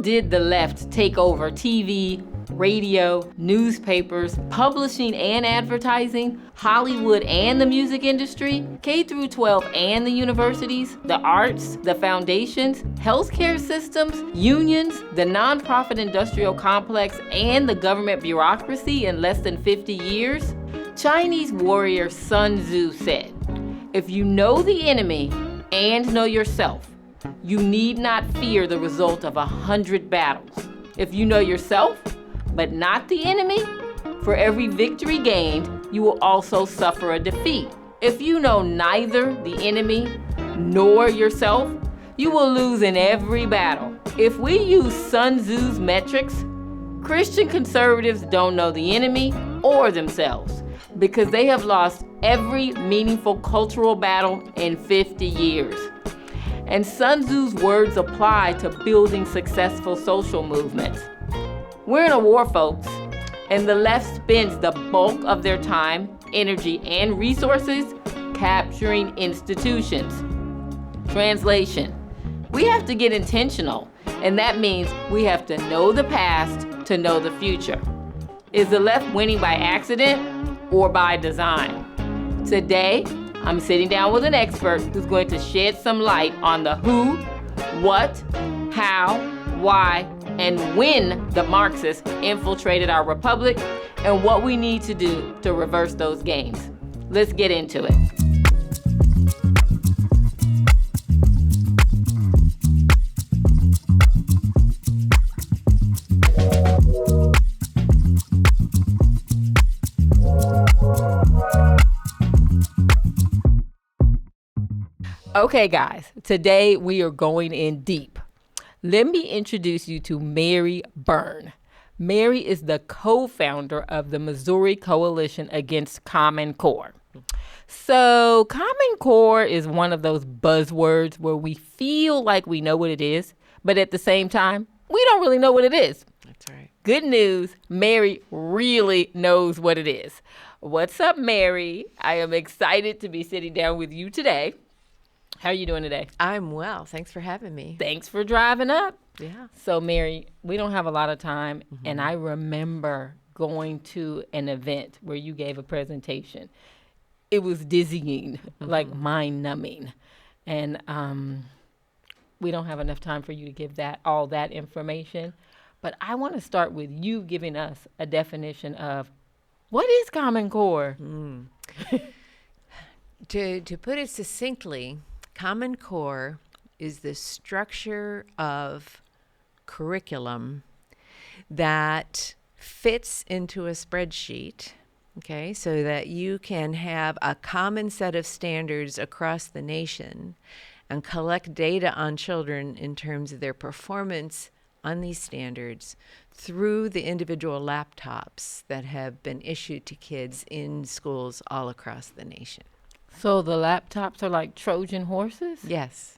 did the left take over TV, radio, newspapers, publishing and advertising, Hollywood and the music industry, K through 12 and the universities, the arts, the foundations, healthcare systems, unions, the nonprofit industrial complex, and the government bureaucracy in less than 50 years? Chinese warrior Sun Tzu said, "If you know the enemy and know yourself, you need not fear the result of 100 battles. If you know yourself, but not the enemy, for every victory gained, you will also suffer a defeat. If you know neither the enemy nor yourself, you will lose in every battle." If we use Sun Tzu's metrics, Christian conservatives don't know the enemy or themselves because they have lost every meaningful cultural battle in 50 years. And Sun Tzu's words apply to building successful social movements. We're in a war, folks, and the left spends the bulk of their time, energy, and resources capturing institutions. Translation: we have to get intentional, and that means we have to know the past to know the future. Is the left winning by accident or by design? Today, I'm sitting down with an expert who's going to shed some light on the who, what, how, why, and when the Marxists infiltrated our republic and what we need to do to reverse those gains. Let's get into it. Okay, guys, today we are going in deep. Let me introduce you to Mary Byrne. Mary is the co-founder of the Missouri Coalition Against Common Core. So Common Core is one of those buzzwords where we feel like we know what it is, but at the same time, we don't really know what it is. That's right. Good news, Mary really knows what it is. What's up, Mary? I am excited to be sitting down with you today. How are you doing today? I'm well. Thanks for having me. Thanks for driving up. Yeah. So, Mary, we don't have a lot of time, and I remember going to an event where you gave a presentation. It was dizzying, like mind-numbing, and we don't have enough time for you to give all that information. But I want to start with you giving us a definition of what is Common Core? To put it succinctly, Common Core is the structure of curriculum that fits into a spreadsheet, okay, so that you can have a common set of standards across the nation and collect data on children in terms of their performance on these standards through the individual laptops that have been issued to kids in schools all across the nation. So the laptops are like Trojan horses? Yes.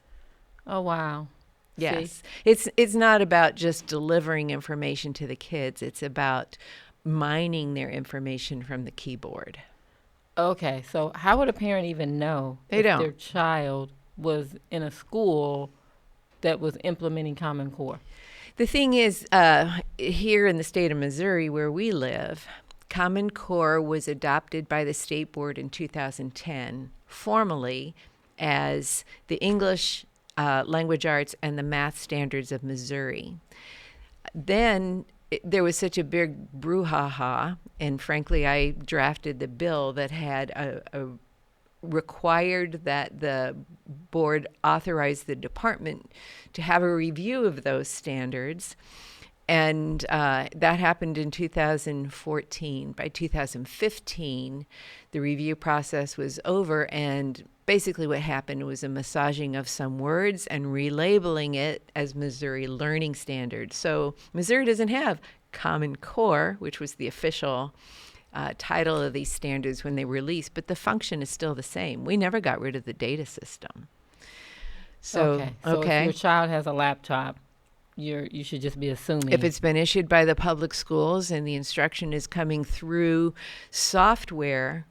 Oh, wow. Yes. See? It's not about just delivering information to the kids. It's about mining their information from the keyboard. Okay, so how would a parent even know They if don't. their child was in a school that was implementing Common Core? The thing is, here in the state of Missouri where we live, Common Core was adopted by the state board in 2010, formally as the English language arts and the math standards of Missouri. Then there was such a big brouhaha, and frankly, I drafted the bill that had a required that the board authorize the department to have a review of those standards. And that happened in 2014. By 2015, the review process was over, and basically what happened was a massaging of some words and relabeling it as Missouri Learning Standards. So Missouri doesn't have Common Core, which was the official title of these standards when they were released, but the function is still the same. We never got rid of the data system. So if your child has a laptop, you should just be assuming. If it's been issued by the public schools and the instruction is coming through software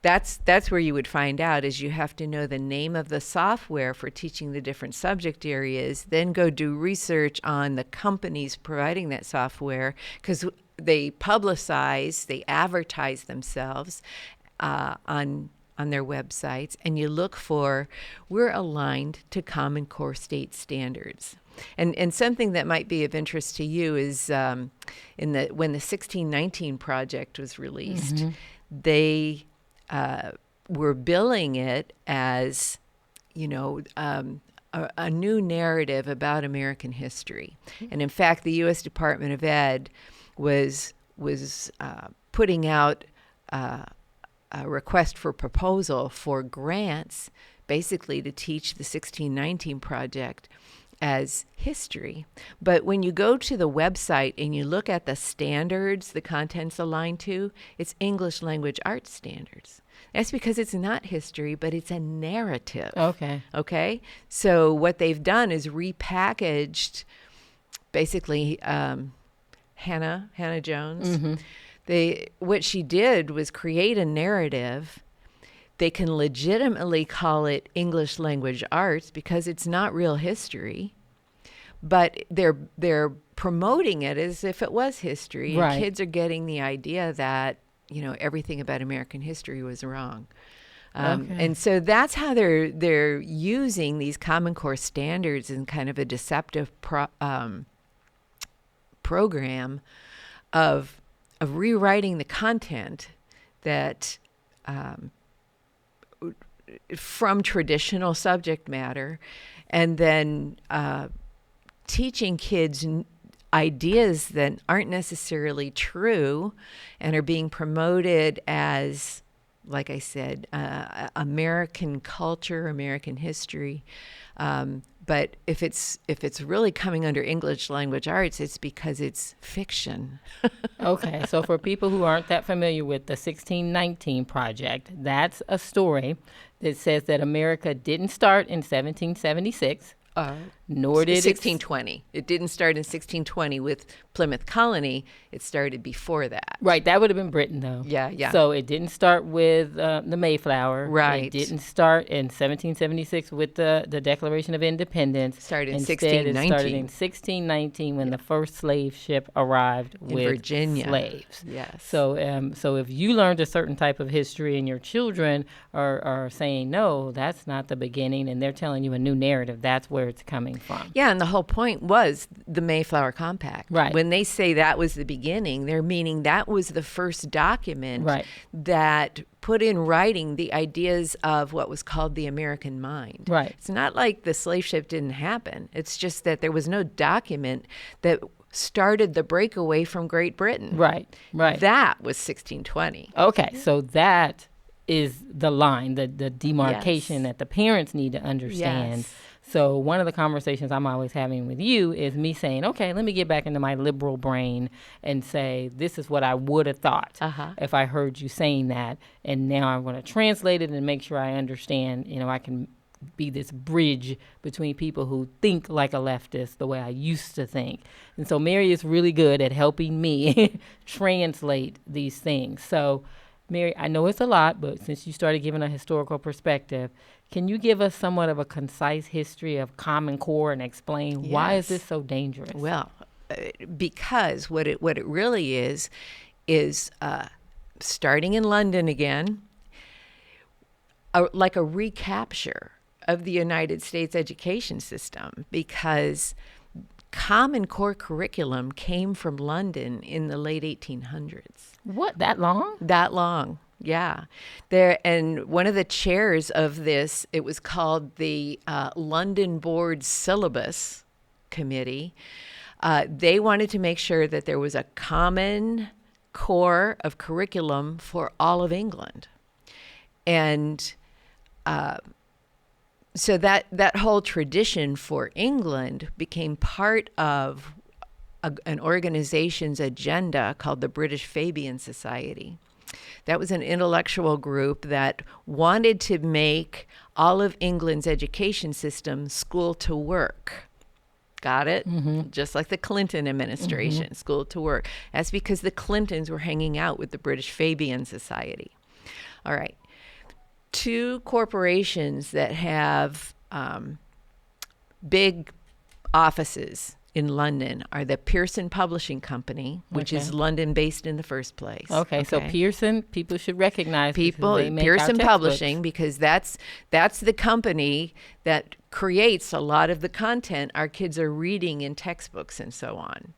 that's where you would find out is you have to know the name of the software for teaching the different subject areas, then go do research on the companies providing that software, because they publicize, they advertise themselves on their websites, and you look for, we're aligned to Common Core state standards. And something that might be of interest to you is when the 1619 project was released, they were billing it as, a new narrative about American history. And in fact, the U.S. Department of Ed was putting out a request for proposal for grants, basically to teach the 1619 project as history. But when you go to the website and you look at the standards the content's aligned to, it's English language arts standards. That's because it's not history, but it's a narrative. Okay? So what they've done is repackaged, basically, Hannah Jones. What she did was create a narrative. They can legitimately call it English language arts because it's not real history, but they're promoting it as if it was history. Right. And kids are getting the idea that, everything about American history was wrong. And so that's how they're using these Common Core standards in kind of a deceptive program of rewriting the content that from traditional subject matter, and then teaching kids ideas that aren't necessarily true and are being promoted as, like I said, American culture, American history. But if it's really coming under English language arts, it's because it's fiction. Okay, so for people who aren't that familiar with the 1619 project, that's a story that says that America didn't start in 1776. Nor did 1620. It didn't start in 1620 with Plymouth Colony. It started before that. Right, that would have been Britain, though. Yeah. So it didn't start with the Mayflower. Right. It didn't start in 1776 with the Declaration of Independence. Started in Instead, 1619. it started in 1619 when the first slave ship arrived with Virginia. Slaves. Yes. So if you learned a certain type of history and your children are saying, no, that's not the beginning, and they're telling you a new narrative, that's where it's coming from. Yeah, and the whole point was the Mayflower Compact. Right. When they say that was the beginning, they're meaning that was the first document that put in writing the ideas of what was called the American mind. Right. It's not like the slave ship didn't happen. It's just that there was no document that started the breakaway from Great Britain. Right. That was 1620. Okay, so that is the line, the demarcation that the parents need to understand. Yes. So one of the conversations I'm always having with you is me saying, okay, let me get back into my liberal brain and say, this is what I would have thought if I heard you saying that. And now I'm going to translate it and make sure I understand, I can be this bridge between people who think like a leftist the way I used to think. And so Mary is really good at helping me translate these things. So Mary, I know it's a lot, but since you started giving a historical perspective, can you give us somewhat of a concise history of Common Core and explain why is this so dangerous? Well, because what it really is starting in London again, like a recapture of the United States education system, because Common Core curriculum came from London in the late 1800s. What, that long? That long, yeah. And one of the chairs of this, it was called the London Board Syllabus Committee. They wanted to make sure that there was a common core of curriculum for all of England. And so that whole tradition for England became part of an organization's agenda called the British Fabian Society. That was an intellectual group that wanted to make all of England's education system school to work. Got it? Mm-hmm. Just like the Clinton administration, school to work. That's because the Clintons were hanging out with the British Fabian Society. All right. two corporations that have big offices in London are the Pearson Publishing Company, which is London-based in the first place. Okay, so Pearson, people should recognize people. They make Pearson our Publishing, because that's the company that creates a lot of the content our kids are reading in textbooks and so on.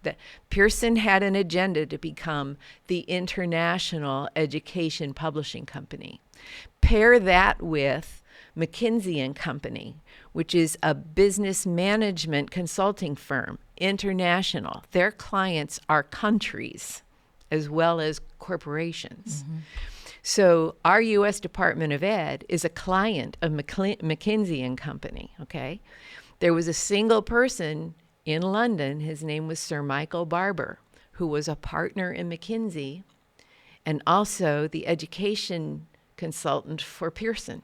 Pearson had an agenda to become the international education publishing company. Pair that with McKinsey and Company, which is a business management consulting firm, international. Their clients are countries as well as corporations. So our U.S. Department of Ed is a client of McKinsey and Company, okay? There was a single person in London, his name was Sir Michael Barber, who was a partner in McKinsey and also the education consultant for Pearson.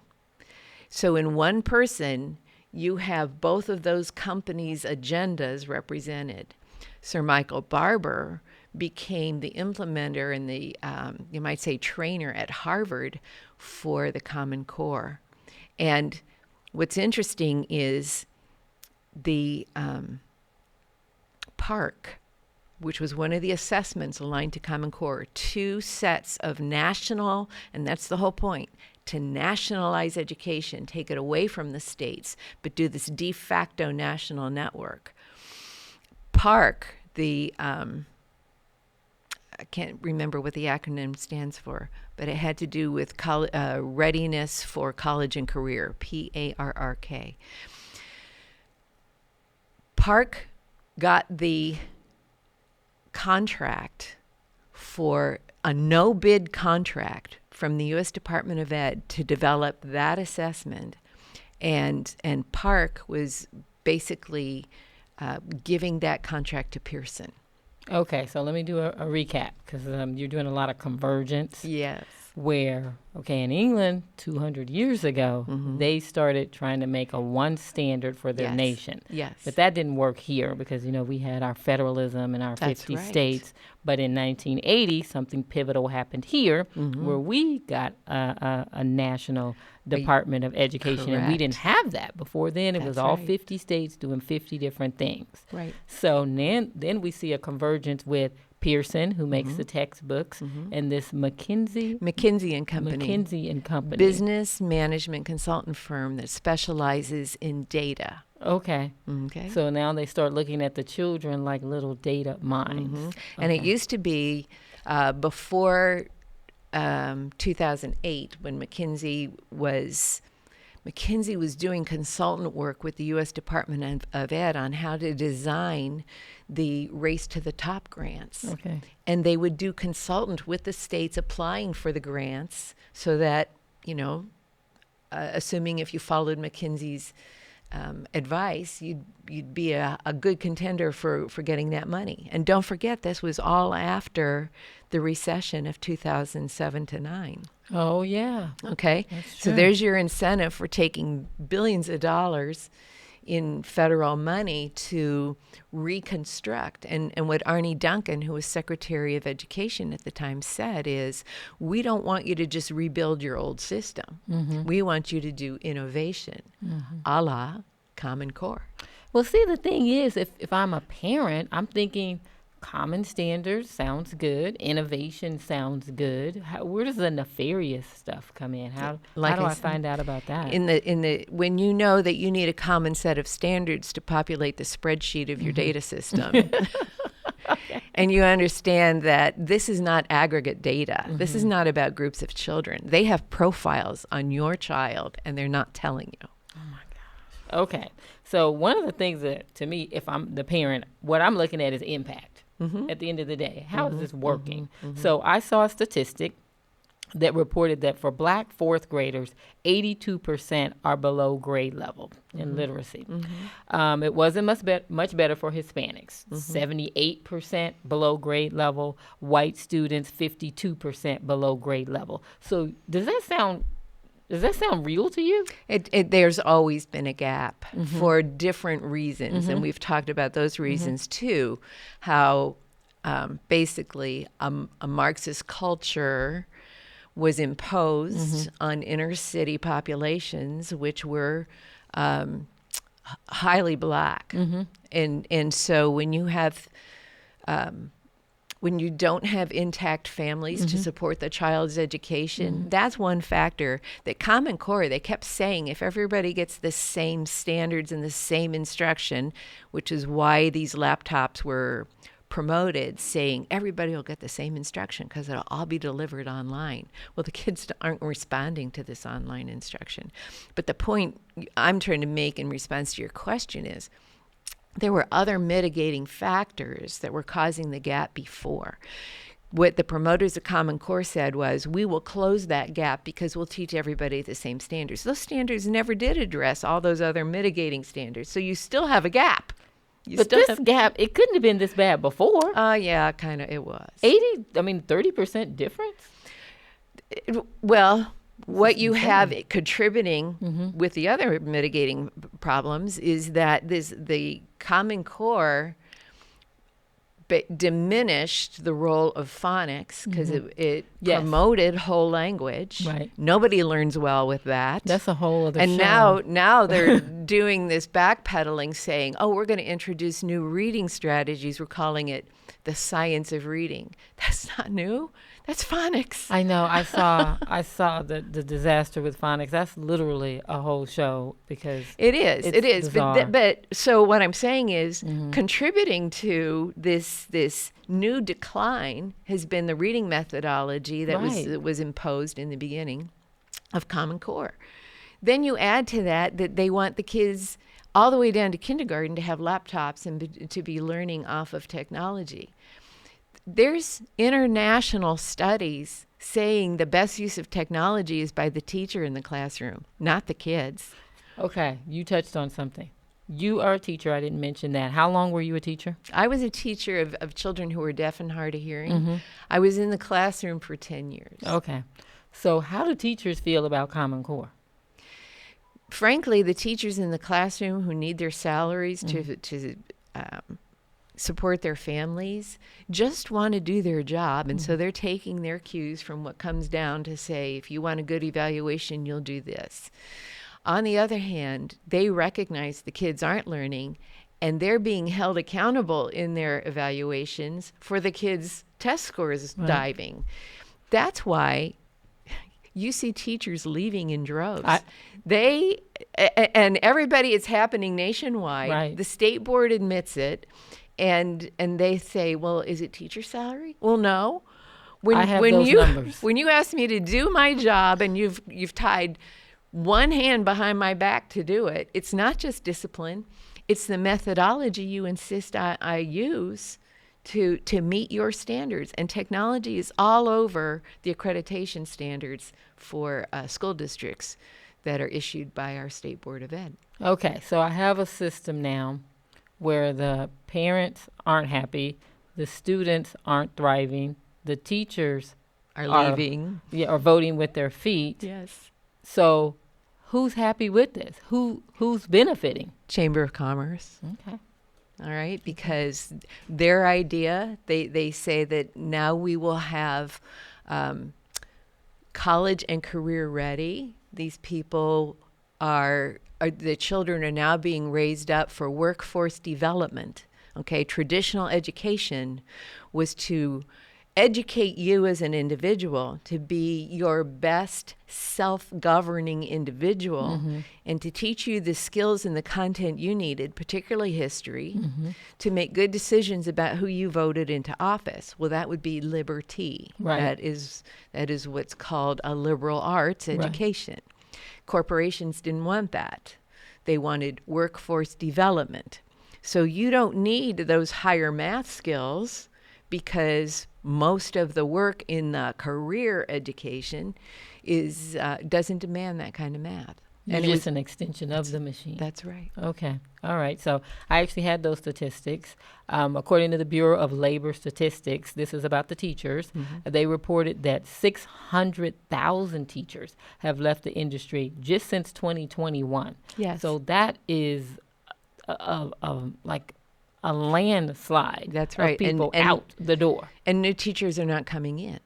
So in one person, you have both of those companies' agendas represented. Sir Michael Barber became the implementer and the, you might say, trainer at Harvard for the Common Core. And what's interesting is the PARC, which was one of the assessments aligned to Common Core, two sets of national, and that's the whole point, to nationalize education, take it away from the states, but do this de facto national network. PARC, the, I can't remember what the acronym stands for, but it had to do with readiness for college and career, PARRK. PARC got the contract for a no-bid contract from the U.S. Department of Ed to develop that assessment, and PARC was basically giving that contract to Pearson. Okay, so let me do a recap, because you're doing a lot of convergence. Yes. Where, in England 200 years ago, they started trying to make a one standard for their nation. Yes. But that didn't work here because, we had our federalism in our 50 states. But in 1980, something pivotal happened here where we got a national Department of Education. Correct. And we didn't have that. Before then, it was all 50 states doing 50 different things. Right. So then we see a convergence with Pearson, who makes the textbooks, and this McKinsey and Company. Business management consultant firm that specializes in data. Okay. Okay. So now they start looking at the children like little data mines. And it used to be before 2008 when McKinsey was doing consultant work with the U.S. Department of Ed on how to design the Race to the Top grants. Okay. And they would do consultant with the states applying for the grants so that, assuming if you followed McKinsey's advice, you'd be a good contender for getting that money. And don't forget, this was all after the recession of 2007 to 9. Oh, yeah. Okay. That's So true. there's your incentive for taking billions of dollars in federal money to reconstruct. And what Arne Duncan, who was Secretary of Education at the time, said is, we don't want you to just rebuild your old system. We want you to do innovation, a la Common Core. Well, see, the thing is, if I'm a parent, I'm thinking common standards sounds good. Innovation sounds good. Where does the nefarious stuff come in? How do I find out about that? When you know that you need a common set of standards to populate the spreadsheet of your data system, and you understand that this is not aggregate data. This is not about groups of children. They have profiles on your child, and they're not telling you. Oh my gosh. Okay. So one of the things that, to me, if I'm the parent, what I'm looking at is impact. At the end of the day, how is this working? So I saw a statistic that reported that for Black fourth graders, 82% are below grade level in literacy. It wasn't much better for Hispanics, 78% below grade level. White students, 52% below grade level. So does that sound real to you? There's always been a gap for different reasons, and we've talked about those reasons too, how basically a Marxist culture was imposed on inner city populations, which were highly black. And so when you have when you don't have intact families to support the child's education, that's one factor that Common Core, they kept saying, if everybody gets the same standards and the same instruction, which is why these laptops were promoted, saying everybody will get the same instruction because it'll all be delivered online. Well, the kids aren't responding to this online instruction. But the point I'm trying to make in response to your question is, there were other mitigating factors that were causing the gap before. What the promoters of Common Core said was, we will close that gap because we'll teach everybody the same standards. Those standards never did address all those other mitigating standards. So you still have a gap. But this gap, it couldn't have been this bad before. Yeah, kind of it was. 30% difference? Well, what you have contributing with the other mitigating problems is that the Common Core diminished the role of phonics because it promoted whole language. Right. Nobody learns well with that. That's a whole other and show. now they're doing this backpedaling, saying, oh, we're going to introduce new reading strategies. We're calling it the science of reading. That's not new. That's phonics. I know. I saw the disaster with phonics. That's literally a whole show because it is. But so what I'm saying is, contributing to this new decline has been the reading methodology that was imposed in the beginning of Common Core. Then you add to that they want the kids all the way down to kindergarten to have laptops and to be learning off of technology. There's international studies saying the best use of technology is by the teacher in the classroom, not the kids. Okay, you touched on something. You are a teacher. I didn't mention that. How long were you a teacher? I was a teacher of children who were deaf and hard of hearing. I was in the classroom for 10 years. Okay. So how do teachers feel about Common Core? Frankly, the teachers in the classroom who need their salaries to support their families just want to do their job. And so they're taking their cues from what comes down to say, if you want a good evaluation, you'll do this. On the other hand, they recognize the kids aren't learning and they're being held accountable in their evaluations for the kids' test scores diving. That's why you see teachers leaving in droves. And everybody, it's happening nationwide. Right. The state board admits it. And they say, well, is it teacher salary? Well, no. I have those numbers. When you ask me to do my job and you've tied one hand behind my back to do it, it's not just discipline. It's the methodology you insist I use to meet your standards. And technology is all over the accreditation standards for school districts that are issued by our State Board of Ed. Okay, so I have a system now where the parents aren't happy, the students aren't thriving, the teachers are leaving. Are voting with their feet. Yes. So who's happy with this? Who's benefiting? Chamber of Commerce. Okay. All right, because their idea, they say that now we will have college and career ready. These people the children are now being raised up for workforce development. Okay, traditional education was to educate you as an individual to be your best self-governing individual and to teach you the skills and the content you needed, particularly history, to make good decisions about who you voted into office. Well, that would be liberty. Right. That is what's called a liberal arts education. Right. Corporations didn't want that. They wanted workforce development. So you don't need those higher math skills because most of the work in the career education doesn't demand that kind of math. And it's just an extension of the machine. That's right. Okay. All right. So I actually had those statistics. According to the Bureau of Labor Statistics, this is about the teachers. They reported that 600,000 teachers have left the industry just since 2021. Yes. So that is like a landslide. That's right. Of people out the door. And new teachers are not coming in.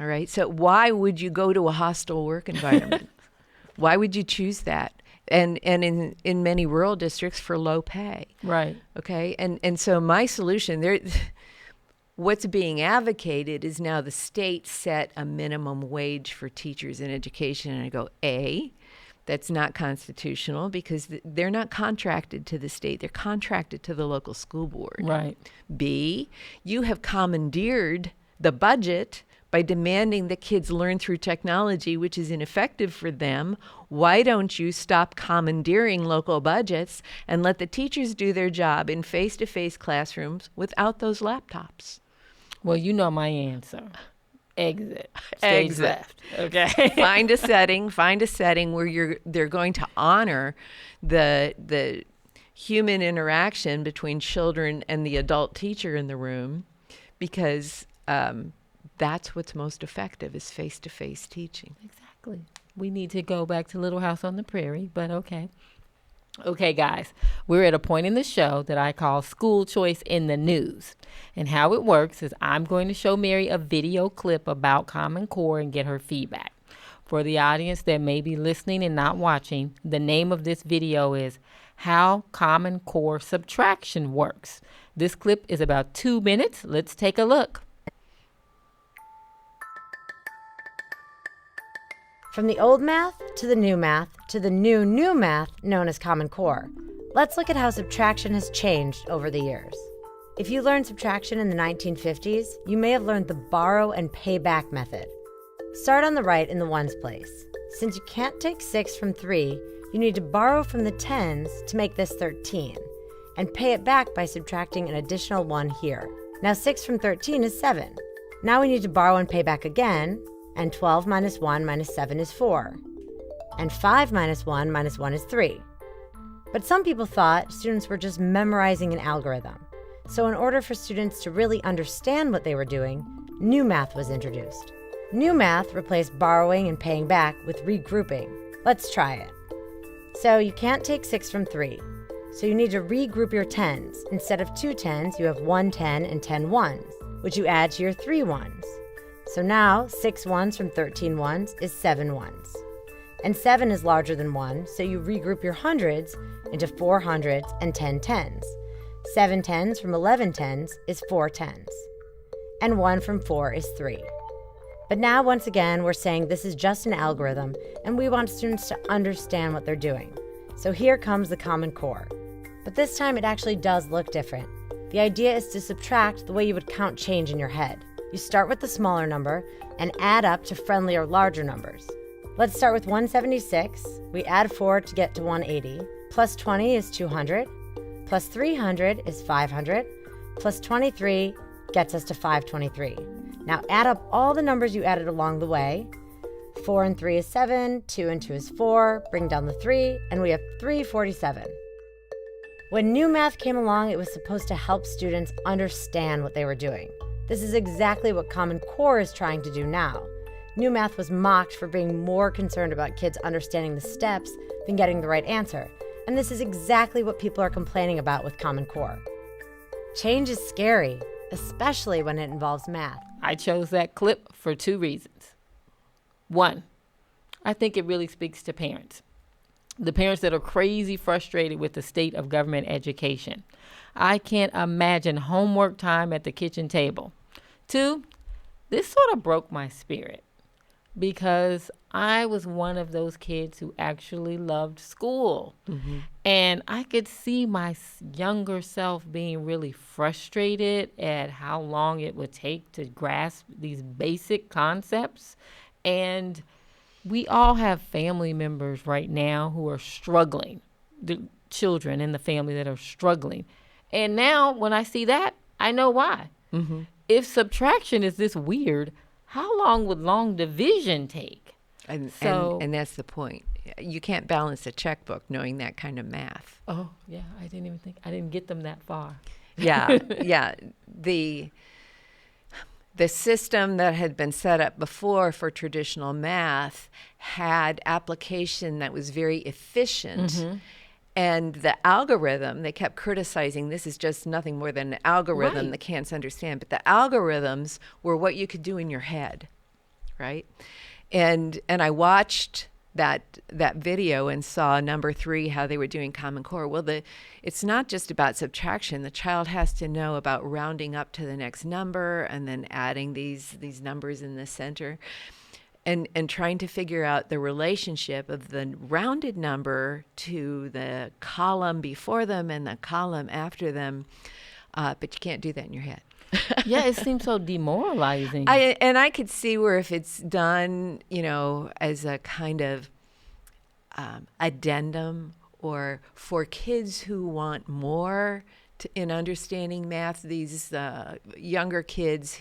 All right. So why would you go to a hostile work environment? Why would you choose that? And in many rural districts for low pay. Right. Okay. And so my solution there, what's being advocated is now the state set a minimum wage for teachers in education. And I go, that's not constitutional because they're not contracted to the state. They're contracted to the local school board. Right. B, you have commandeered the budget by demanding that kids learn through technology, which is ineffective for them. Why don't you stop commandeering local budgets and let the teachers do their job in face-to-face classrooms without those laptops? Well, you know my answer. Exit. Stage Exit. left. Okay. Find a setting where they're going to honor the human interaction between children and the adult teacher in the room, because that's what's most effective is face-to-face teaching. Exactly. We need to go back to Little House on the Prairie, but okay. Okay, guys, we're at a point in the show that I call School Choice in the News. And how it works is I'm going to show Mary a video clip about Common Core and get her feedback. For the audience that may be listening and not watching, the name of this video is How Common Core Subtraction Works. This clip is about 2 minutes. Let's take a look. From the old math to the new math to the new math known as Common Core, let's look at how subtraction has changed over the years. If you learned subtraction in the 1950s, you may have learned the borrow and pay back method. Start on the right in the ones place. Since you can't take 6 from 3, you need to borrow from the tens to make this 13, and pay it back by subtracting an additional 1 here. Now 6 from 13 is 7. Now we need to borrow and pay back again, and 12 minus 1 minus 7 is 4. And 5 minus 1 minus 1 is 3. But some people thought students were just memorizing an algorithm. So in order for students to really understand what they were doing, new math was introduced. New math replaced borrowing and paying back with regrouping. Let's try it. So you can't take 6 from 3. So you need to regroup your tens. Instead of 2 tens, you have 1 10 and 10 ones, which you add to your 3 ones. So now 6 ones from 13 ones is 7 ones. And 7 is larger than 1, so you regroup your hundreds into 4 hundreds and 10 tens. 7 tens from 11 tens is 4 tens. And 1 from 4 is 3. But now, once again, we're saying this is just an algorithm, and we want students to understand what they're doing. So here comes the Common Core. But this time it actually does look different. The idea is to subtract the way you would count change in your head. You start with the smaller number and add up to friendlier, larger numbers. Let's start with 176. We add 4 to get to 180. Plus 20 is 200. Plus 300 is 500. Plus 23 gets us to 523. Now add up all the numbers you added along the way. 4 and 3 is 7. 2 and 2 is 4. Bring down the 3, and we have 347. When new math came along, it was supposed to help students understand what they were doing. This is exactly what Common Core is trying to do now. New math was mocked for being more concerned about kids understanding the steps than getting the right answer. And this is exactly what people are complaining about with Common Core. Change is scary, especially when it involves math. I chose that clip for 2 reasons. 1, I think it really speaks to parents. The parents that are crazy frustrated with the state of government education. I can't imagine homework time at the kitchen table. 2, this sort of broke my spirit because I was one of those kids who actually loved school. Mm-hmm. And I could see my younger self being really frustrated at how long it would take to grasp these basic concepts. And we all have family members right now who are struggling, the children in the family that are struggling. And now when I see that, I know why. Mm-hmm. If subtraction is this weird, how long would long division take? And that's the point. You can't balance a checkbook knowing that kind of math. Oh, yeah. I didn't get them that far. Yeah. Yeah. The system that had been set up before for traditional math had application that was very efficient. Mm-hmm. And the algorithm, they kept criticizing, this is just nothing more than an algorithm that can't understand. But the algorithms were what you could do in your head. right? And I watched that video and saw number 3, how they were doing Common Core. Well, it's not just about subtraction. The child has to know about rounding up to the next number and then adding these numbers in the center, and trying to figure out the relationship of the rounded number to the column before them and the column after them. But you can't do that in your head. Yeah, it seems so demoralizing. I could see where if it's done, as a kind of addendum, or for kids who want more in understanding math, these younger kids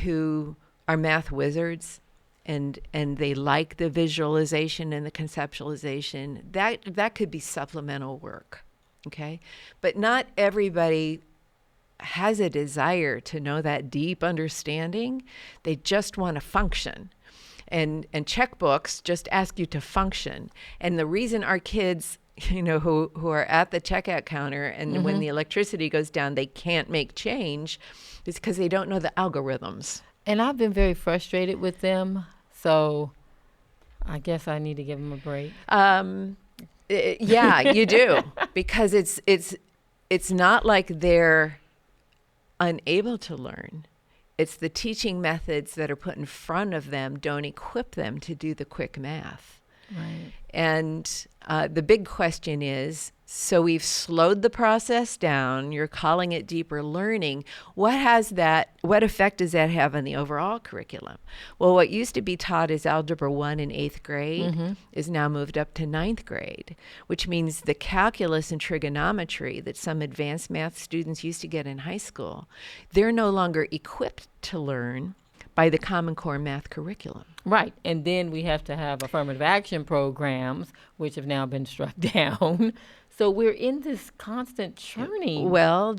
who are math wizards and they like the visualization and the conceptualization, that could be supplemental work, okay? But not everybody has a desire to know that deep understanding. They just want to function. And checkbooks just ask you to function. And the reason our kids, who are at the checkout counter and when the electricity goes down, they can't make change, is because they don't know the algorithms. And I've been very frustrated with them, so I guess I need to give them a break. Yeah, you do, because it's not like they're unable to learn. It's the teaching methods that are put in front of them don't equip them to do the quick math. Right. And the big question is, so we've slowed the process down. You're calling it deeper learning. What effect does that have on the overall curriculum? Well, what used to be taught as Algebra 1 in 8th grade is now moved up to 9th grade, which means the calculus and trigonometry that some advanced math students used to get in high school, they're no longer equipped to learn by the Common Core math curriculum. Right. And then we have to have affirmative action programs, which have now been struck down. So we're in this constant churning. Well,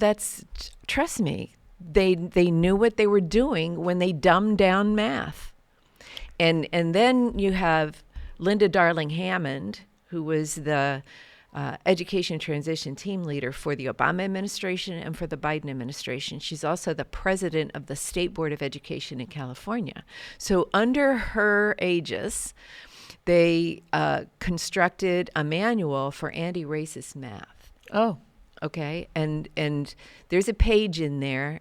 trust me, they knew what they were doing when they dumbed down math. And then you have Linda Darling Hammond, who was the education transition team leader for the Obama administration and for the Biden administration. She's also the president of the State Board of Education in California. So under her aegis, they constructed a manual for anti-racist math. Oh. Okay, and there's a page in there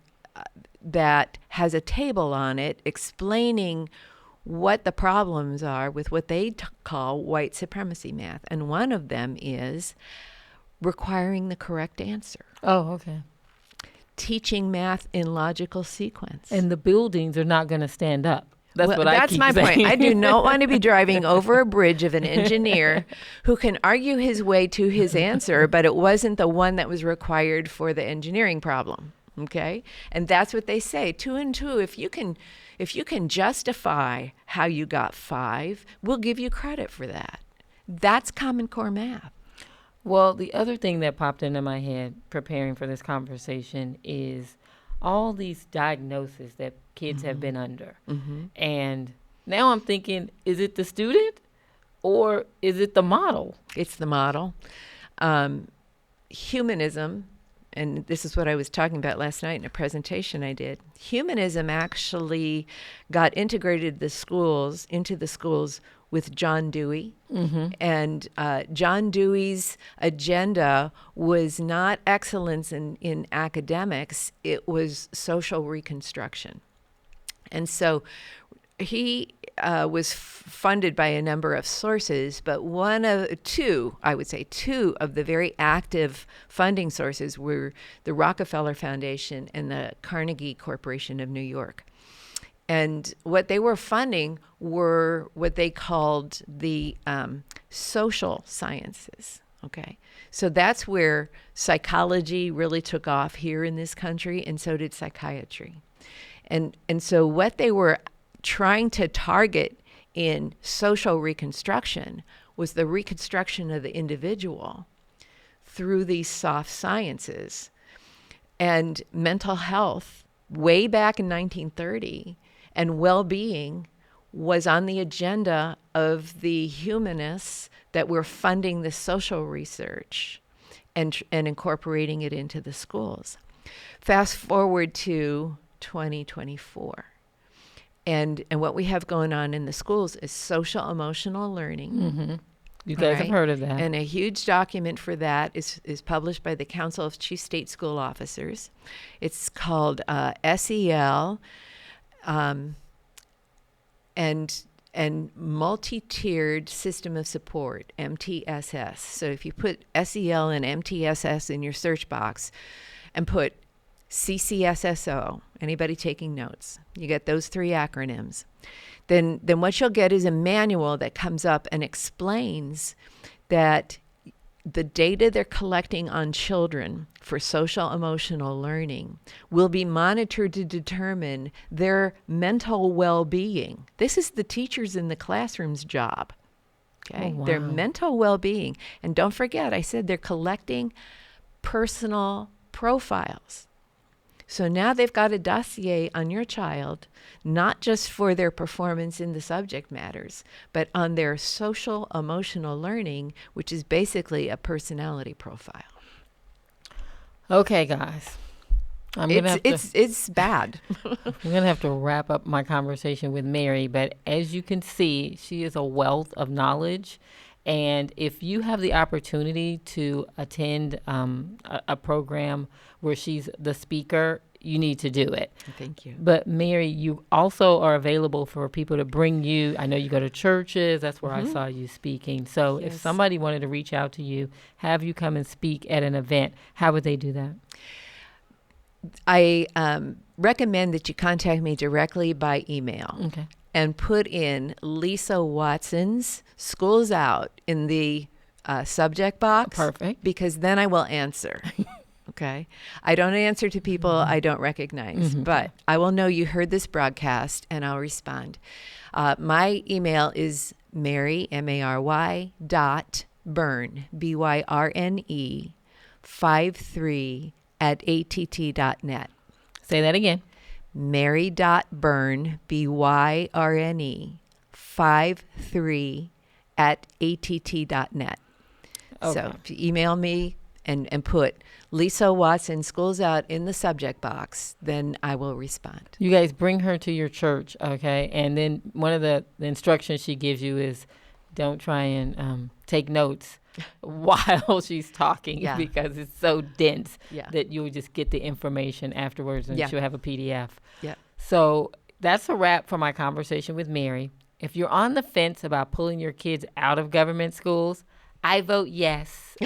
that has a table on it explaining what the problems are with what they call white supremacy math. And one of them is requiring the correct answer. Oh, okay. Teaching math in logical sequence. And the buildings are not going to stand up. That's my point. I do not want to be driving over a bridge of an engineer who can argue his way to his answer, but it wasn't the one that was required for the engineering problem. Okay? And that's what they say. 2 and 2, if you can justify how you got 5, we'll give you credit for that. That's Common Core math. Well, the other thing that popped into my head preparing for this conversation is all these diagnoses that kids have been under. And now I'm thinking, is it the student or is it the model? It's the model. Humanism, and this is what I was talking about last night in a presentation I did. Humanism actually got integrated into the schools with John Dewey. And John Dewey's agenda was not excellence in academics, it was social reconstruction. And so he was funded by a number of sources, but two of the very active funding sources were the Rockefeller Foundation and the Carnegie Corporation of New York. And what they were funding were what they called the social sciences. Okay, so that's where psychology really took off here in this country, and so did psychiatry. And so what they were trying to target in social reconstruction was the reconstruction of the individual through these soft sciences. And mental health, way back in 1930, and well-being was on the agenda of the humanists that were funding the social research and incorporating it into the schools. Fast forward to 2024. And what we have going on in the schools is social emotional learning. Mm-hmm. You guys have heard of that. And a huge document for that is published by the Council of Chief State School Officers. It's called SEL and Multi-Tiered System of Support, MTSS. So if you put SEL and MTSS in your search box and put CCSSO, anybody taking notes, you get those 3 acronyms. Then what you'll get is a manual that comes up and explains that the data they're collecting on children for social emotional learning will be monitored to determine their mental well-being. This is the teachers in the classroom's job. Okay? Oh, wow. Their mental well-being. And don't forget, I said they're collecting personal profiles. So now they've got a dossier on your child, not just for their performance in the subject matters, but on their social emotional learning, which is basically a personality profile. Okay, guys. It's bad. I'm going to have to wrap up my conversation with Mary, but as you can see, she is a wealth of knowledge. And if you have the opportunity to attend a program where she's the speaker, you need to do it. Thank you. But Mary, you also are available for people to bring you. I know you go to churches. That's where I saw you speaking. So if somebody wanted to reach out to you, have you come and speak at an event, how would they do that? I recommend that you contact me directly by email. Okay. And put in Lisa Watson's School's Out in the subject box. Perfect. Because then I will answer. Okay. I don't answer to people I don't recognize, but I will know you heard this broadcast and I'll respond. My email is Mary, M-A-R-Y, .Byrne, B-Y-R-N-E, 53 @att.net. Say that again. Mary.Byrne, B-Y-R-N-E, 53 @att.net. Okay. So if you email me and put Lisa Watson School's Out in the subject box, then I will respond. You guys bring her to your church, okay? And then one of the instructions she gives you is don't try and take notes while she's talking because it's so dense that you'll just get the information afterwards and she'll have a PDF. Yeah. So that's a wrap for my conversation with Mary. If you're on the fence about pulling your kids out of government schools, I vote yes.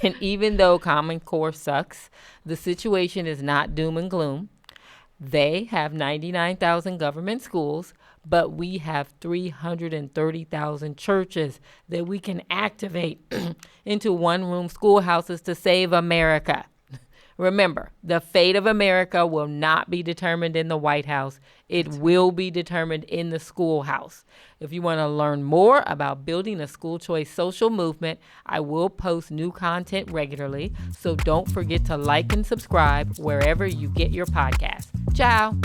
And even though Common Core sucks, the situation is not doom and gloom. They have 99,000 government schools, but we have 330,000 churches that we can activate into one-room schoolhouses to save America. Remember, the fate of America will not be determined in the White House. It will be determined in the schoolhouse. If you want to learn more about building a school choice social movement, I will post new content regularly. So don't forget to like and subscribe wherever you get your podcasts. Ciao.